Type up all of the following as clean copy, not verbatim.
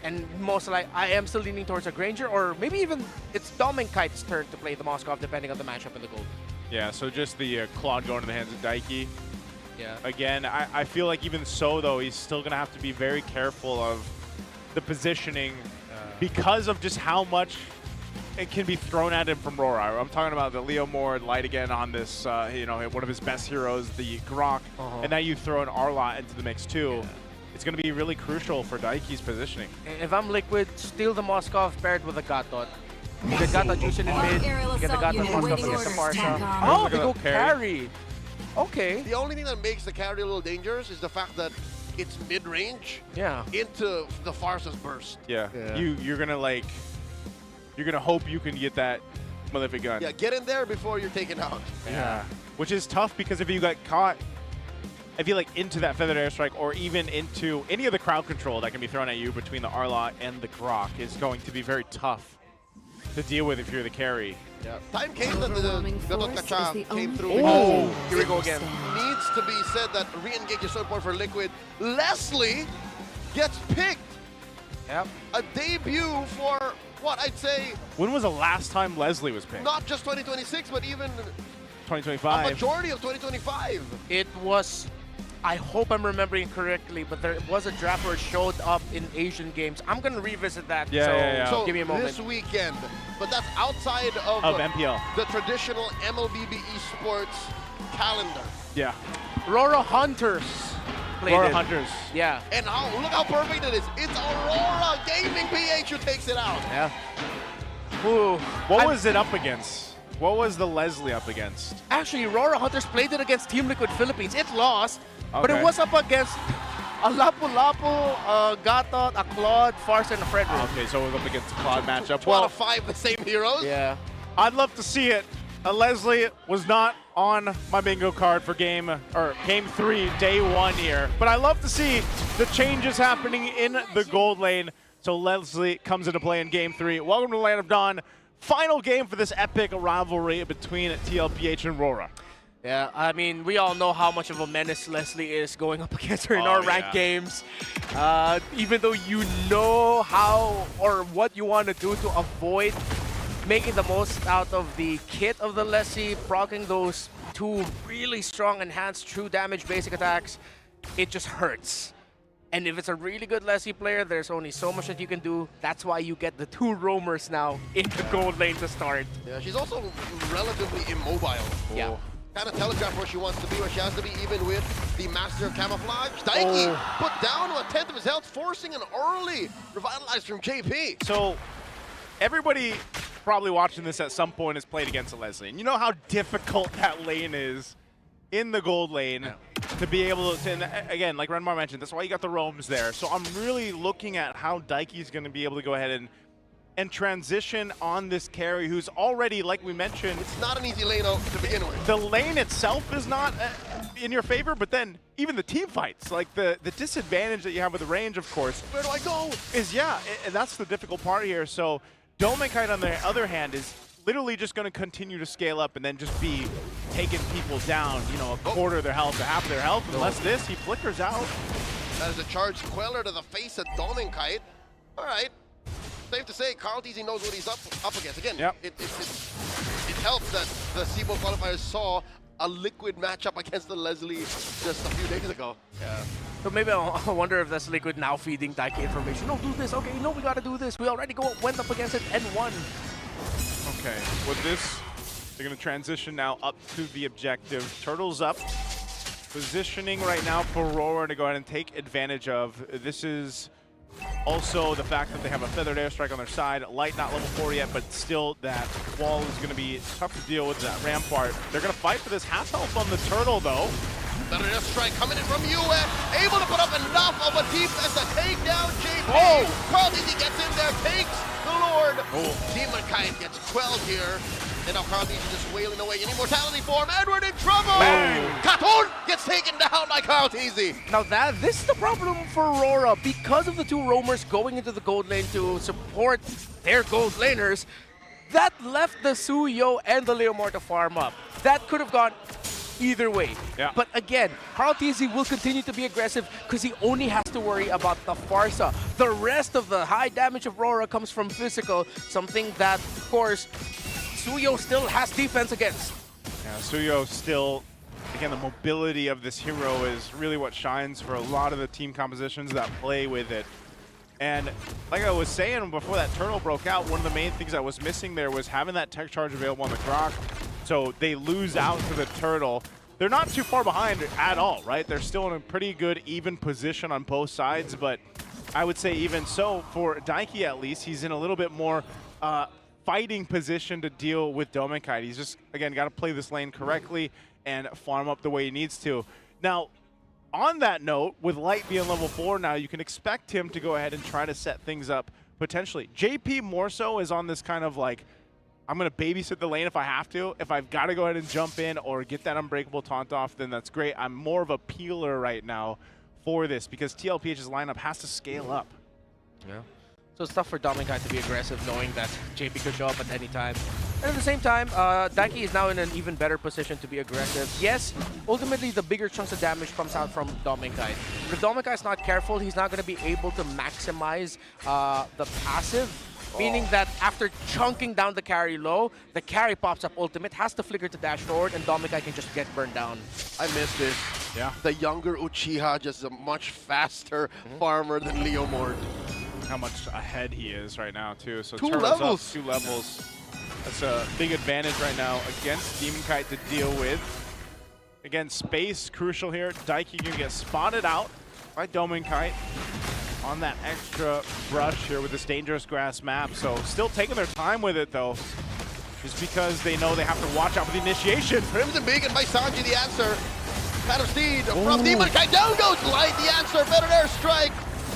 And most like I am still leaning towards a Granger, or maybe even it's Dominkite's turn to play the Moskov, depending on the matchup in the gold. Yeah, so just the Claude going to the hands of Daiki. Yeah. Again, I feel like even so, though, he's still going to have to be very careful of the positioning because of just how much it can be thrown at him from Aurora. I'm talking about the Leo Moore light again on this, you know, one of his best heroes, the Grok, and now you throw an Arlot into the mix too. Yeah. It's going to be really crucial for Daiki's positioning. If I'm Liquid, steal the Moskov paired with a Gatot. You get Gatot Jushin in mid, you get the Gatot Moskov against the Farsha. Oh, they go carry. Okay. The only thing that makes the carry a little dangerous is the fact that it's mid-range into the Farsha's burst. Yeah. You're going to like, you're going to hope you can get that Malefic gun. Yeah, get in there before you're taken out. Yeah. Which is tough because if you got caught, I feel like into that Feathered Airstrike or even into any of the crowd control that can be thrown at you between the Arlot and the Grok is going to be very tough to deal with if you're the carry. Yeah. Time came that the Gatot Kacha came through. Oh, here we go again. Needs to be said that re-engage is so important for Liquid. Leslie gets picked. Yep. A debut for what I'd say. When was the last time Leslie was picked? Not just 2026, but even 2025. a majority of 2025. It was, I hope I'm remembering correctly, but there was a draft where it showed up in Asian games. I'm going to revisit that, so give me a moment. This weekend, but that's outside of MPL. The traditional MLBB esports calendar. Yeah. Aurora Hunters. Aurora Hunters. Yeah. And look how perfect it is. It's Aurora Gaming PH who takes it out. Yeah. Ooh. What was it up against? What was the Leslie up against? Actually, Aurora Hunters played it against Team Liquid Philippines. It lost, but it was up against a Lapu-Lapu, a Gatot, a Claude, Farsa, and a Frederick. Okay, so it was up against a Claude matchup. 2 out of 5 the same heroes? Yeah. I'd love to see it. Leslie was not on my bingo card for game 3, day 1 here. But I love to see the changes happening in the gold lane. So Leslie comes into play in game 3. Welcome to the Land of Dawn. Final game for this epic rivalry between TLPH and Aurora. Yeah, I mean, we all know how much of a menace Leslie is going up against her in our ranked games. Even though you know how or what you want to do to avoid making the most out of the kit of the Leslie, proccing those 2 really strong enhanced true damage basic attacks, it just hurts. And if it's a really good Leslie player, there's only so much that you can do. That's why you get the 2 roamers now in the gold lane to start. Yeah, she's also relatively immobile. Yeah. Kind of telegraph where she wants to be, where she has to be, even with the Master of Camouflage. Daiki put down to 1/10 of his health, forcing an early revitalize from JP. So everybody probably watching this at some point has played against a Leslie. And you know how difficult that lane is in the gold lane to be able to, and again, like Renmar mentioned, that's why you got the roams there. So I'm really looking at how Daiki's going to be able to go ahead and transition on this carry who's already, like we mentioned, it's not an easy lane to begin with. The lane itself is not in your favor, but then even the team fights, like the disadvantage that you have with the range, of course. Where do I go? Is, and that's the difficult part here. So Dominkite, on the other hand, is literally just going to continue to scale up and then just be taking people down, you know, a quarter of their health to half their health. Unless he flickers out. That is a charged Queller to the face of Dominkite. All right. Safe to say, Carl Teasy knows what he's up against. Again, it helps that the SEAMO qualifiers saw a Liquid matchup against the Leslie just a few days ago. Yeah. So maybe I wonder if that's Liquid now feeding Daiki information. No, do this. Okay, no, we gotta do this. We already went up against it and won. Okay, with this, they're gonna transition now up to the objective. Turtles up. Positioning right now for Aurora to go ahead and take advantage of. This is also the fact that they have a Feathered Airstrike on their side. Light not level 4 yet, but still that wall is going to be tough to deal with, that rampart. They're going to fight for this half health on the turtle, though. Feathered Airstrike coming in from US, able to put up enough of a defense to take down JP. Carl Teasy gets in there, takes the Lord. Demon Kind gets quelled here. And now Carl Teasy just wailing away in immortality form. Edward in trouble! Katon gets taken down by Carl Teasy. Now this is the problem for Aurora. Because of the 2 roamers going into the gold lane to support their gold laners, that left the Suyo and the Leomore to farm up. That could have gone either way. Yeah. But again, Karl'Tezi will continue to be aggressive because he only has to worry about the Farsa. The rest of the high damage of Aurora comes from physical, something that, of course, Suyo still has defense against. Yeah, Suyo still, again, the mobility of this hero is really what shines for a lot of the team compositions that play with it. And like I was saying before that turtle broke out, one of the main things that was missing there was having that tech charge available on the Grok. So they lose out to the turtle. They're not too far behind at all, right? They're still in a pretty good even position on both sides, but I would say even so, for Daiki at least, he's in a little bit more fighting position to deal with Dominkite. He's just, again, got to play this lane correctly and farm up the way he needs to. Now, on that note, with Light being level 4 now, you can expect him to go ahead and try to set things up potentially. JP more so is on this kind of like, I'm going to babysit the lane if I have to. If I've got to go ahead and jump in or get that unbreakable taunt off, then that's great. I'm more of a peeler right now for this because TLPH's lineup has to scale up. Yeah. So it's tough for Dominkite to be aggressive knowing that JP could show up at any time. And at the same time, Daiki is now in an even better position to be aggressive. Yes, ultimately the bigger chunks of damage comes out from Dominkite. But if Dominkite's not careful, he's not going to be able to maximize the passive. Meaning that after chunking down the carry low, the carry pops up ultimate, has to flicker to dash forward, and Dominkite can just get burned down. I miss this. Yeah. The younger Uchiha, just a much faster farmer than Leo Mord. How much ahead he is right now, too. So Two Turtle's levels. up 2 levels. That's a big advantage right now against Demonkite to deal with. Again, space crucial here. Daiki can get spotted out by Dominkite on that extra brush here with this dangerous grass map. So still taking their time with it, though, just because they know they have to watch out for the initiation. Crimson Beacon by Sanji, the answer. Pattern Steed from Demonkite. Down goes Light, the answer. Better airstrike.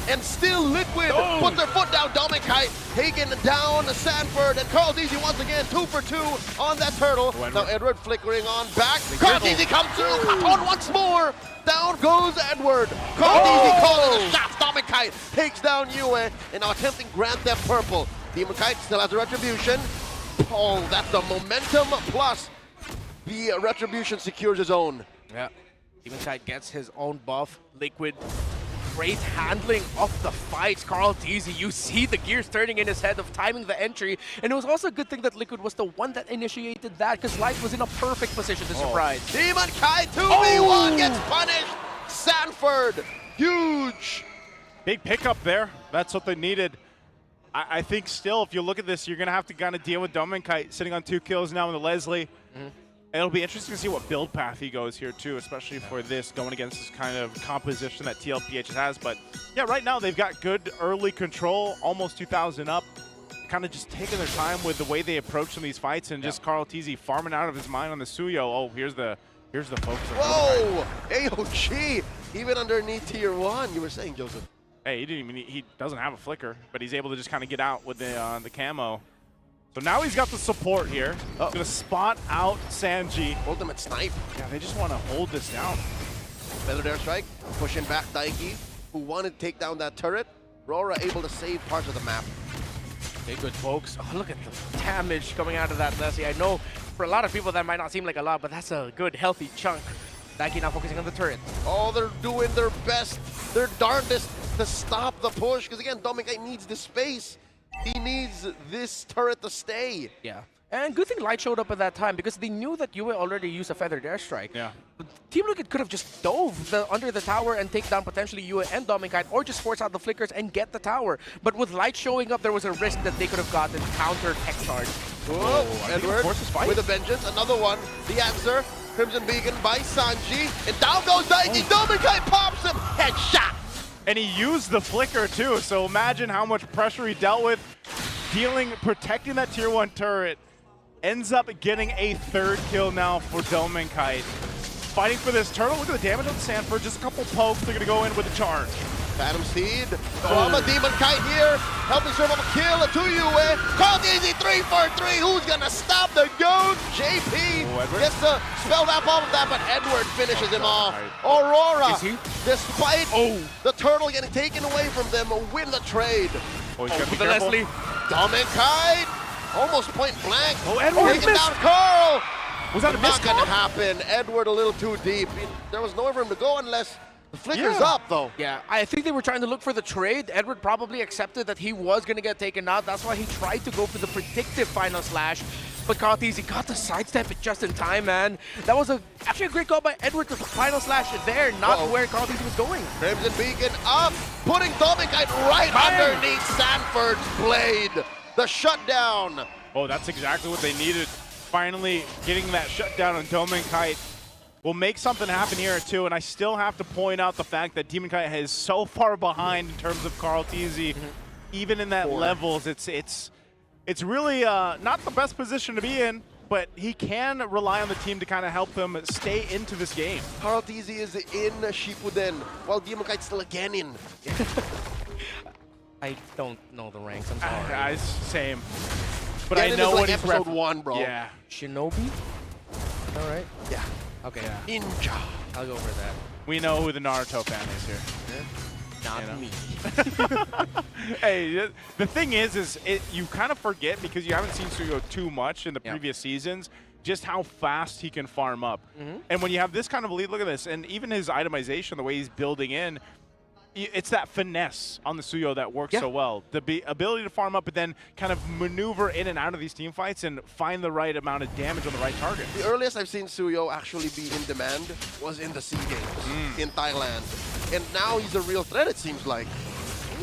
And still Liquid put their foot down. Dominkite taking down Sanford, and Karl'Tezi once again 2 for 2 on that turtle. Now Edward flickering on back. Karl'Tezi comes through, on once more. Down goes Edward. Karl'Tezi calling the shots. Dominkite takes down Yue, and now attempting Grand Theft Purple. Demonkite still has a retribution. Oh, that's the momentum plus the retribution secures his own. Yeah. Demonkite gets his own buff. Liquid. Great handling of the fights. Karl'Tezi, you see the gears turning in his head of timing the entry. And it was also a good thing that Liquid was the one that initiated that because Light was in a perfect position to surprise. Demonkite 2v1 gets punished. Sanford, huge. Big pickup there. That's what they needed. I think still, if you look at this, you're going to have to kind of deal with Dominkite sitting on 2 kills now with the Leslie. It'll be interesting to see what build path he goes here, too, especially for this, going against this kind of composition that TLPH has. But, yeah, right now they've got good early control, almost 2,000 up, kind of just taking their time with the way they approach some of these fights, and just Karl'Tezi farming out of his mind on the Suyo. Oh, here's the focus. Whoa! AOG, even underneath tier 1, you were saying, Joseph. Hey, he doesn't have a flicker, but he's able to just kind of get out with the camo. So now he's got the support here. He's going to spot out Sanji. Ultimate snipe. Yeah, they just want to hold this down. Feathered airstrike, pushing back Daiki, who wanted to take down that turret. Aurora able to save parts of the map. Okay, good, folks. Oh, look at the damage coming out of that Leslie. I know for a lot of people that might not seem like a lot, but that's a good, healthy chunk. Daiki now focusing on the turret. Oh, they're doing their best, their darndest to stop the push, because again, Dominkite needs the space. He needs this turret to stay. Yeah. And good thing Light showed up at that time because they knew that Yue already used a feathered airstrike. Yeah. Team Liquid could have just dove under the tower and take down potentially Yue and Dominkite, or just force out the flickers and get the tower. But with Light showing up, there was a risk that they could have gotten counter tech charge. Whoa, Edward with a vengeance, another one. The answer, Crimson Beacon by Sanji, and down goes Daiki. Dominkite pops him, headshot. And he used the flicker too, so imagine how much pressure he dealt with protecting that tier 1 turret. Ends up getting a 3rd kill now for Dominkite. Fighting for this turtle. Look at the damage on Sanford. Just a couple pokes. They're going to go in with a charge. Phantom Steed from a Demonkite here. Helping serve up a kill to Yue. Karl'Tezi 3 for 3. Who's going to stop the goat? JP gets to spell that bomb with that, but Edward finishes him off. Aurora, despite the turtle getting taken away from them, win the trade. Oh, he's got to be the careful. Leslie. Dominkite, almost point blank. Oh, Edward taking down Carl. Was that a Not going to miscall? happen. Edward a little too deep. There was nowhere for him to go unless the flicker's up, though. Yeah, I think they were trying to look for the trade. Edward probably accepted that he was going to get taken out. That's why he tried to go for the predictive final slash. But Karl'Tezi got the sidestep it just in time, man. That was actually a great call by Edward to the final slash there, not where Karl'Tezi was going. Crimson Beacon up, putting Dominkite right underneath Sanford's blade. The shutdown. Oh, that's exactly what they needed. Finally getting that shutdown on Dominkite will make something happen here too. And I still have to point out the fact that Dominkite is so far behind in terms of Karl'Tezi. Even in that levels, it's really not the best position to be in, but he can rely on the team to kind of help him stay into this game. Karl'Tezi is in Shippuden, while Dominkite's still again in. I don't know the ranks, I'm sorry. Same. But Genin I know is like what he's episode 1, bro. Yeah. Shinobi? All right. Yeah. Okay. Yeah. Ninja. I'll go for that. We know who the Naruto fan is here. Not me. Hey, the thing is you kind of forget because you haven't seen Suyo too much in the previous seasons, just how fast he can farm up. And when you have this kind of lead, look at this, and even his itemization, the way he's building in, it's that finesse on the Suyo that works so well. The ability to farm up, but then kind of maneuver in and out of these team fights and find the right amount of damage on the right target. The earliest I've seen Suyo actually be in demand was in the SEA Games in Thailand. And now he's a real threat, it seems like.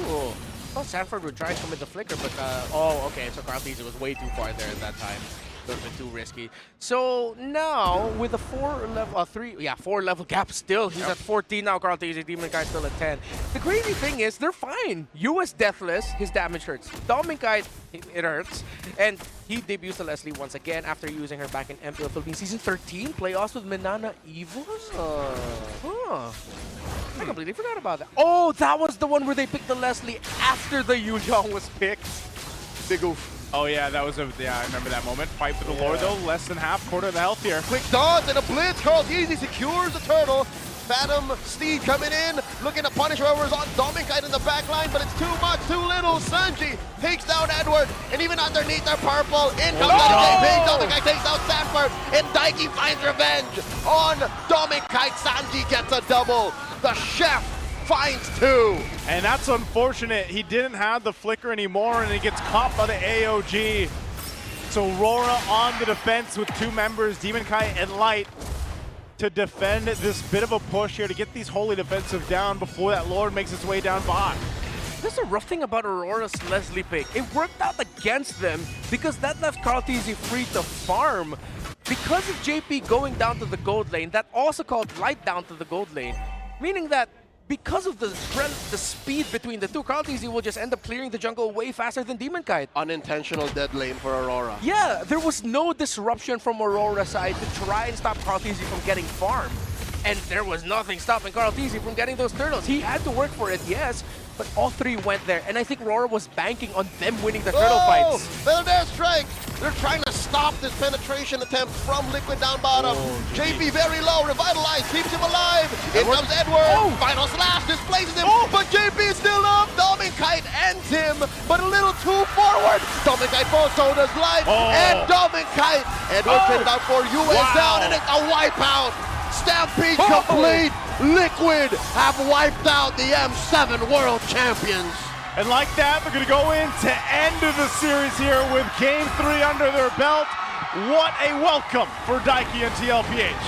Ooh. I thought Sanford would try to commit the flicker, but oh, okay. So Karl'Tezi was way too far there at that time. Would have been too risky. So now with a 4 level gap still. He's at 14 now. Karl'Tezi, Dominkite still at 10. The crazy thing is they're fine. US Deathless, his damage hurts. Dominkite, it hurts, and he debuts to Leslie once again after using her back in MPL Philippines Season 13 playoffs with Minana Evos. I completely forgot about that. Oh, that was the one where they picked the Leslie after the Yuyong was picked. Big oof. Oh yeah, that was I remember that moment. Fight for the lore though, less than half, quarter of the health here. Quick dodge and a blitz. Karl'Tezi secures the turtle. Phantom Steed coming in, looking to punish whoever's on Dominkite in the back line, but it's too much, too little. Sanji takes down Edward, and even underneath their purple, in comes JP. Dominkite takes out Sanford, and Daiki finds revenge on Dominkite. Sanji gets a double. The chef finds 2. And that's unfortunate. He didn't have the flicker anymore, and he gets caught by the AOG. So Aurora on the defense with 2 members, Dominkite and Light, to defend this bit of a push here to get these holy defensive down before that Lord makes its way down bot. That's the rough thing about Aurora's Leslie pick. It worked out against them because that left Karl'Tezi free to farm. Because of JP going down to the gold lane, that also called Light down to the gold lane. Meaning that because of the speed between the two, Karl'Tezi will just end up clearing the jungle way faster than Dominkite. Unintentional dead lane for Aurora. Yeah, there was no disruption from Aurora's side to try and stop Karl'Tezi from getting farm. And there was nothing stopping Karl'Tezi from getting those turtles. He had to work for it, yes, but all 3 went there. And I think Aurora was banking on them winning the turtle fights. Feather Dare Strike! They're trying to stop this penetration attempt from Liquid down bottom. JP very low, revitalized, keeps him alive. In comes Edward. Final slash displaces him, but JP is still up. Dominkite ends him, but a little too forward. Dominkite falls, so does Light, and Dominkite. Edward traded out for US down, and it's a wipeout. Stampede complete. Liquid have wiped out the M7 World Champions. And like that, they're going to go into end of the series here with Game 3 under their belt. What a welcome for Daiki and TLPH.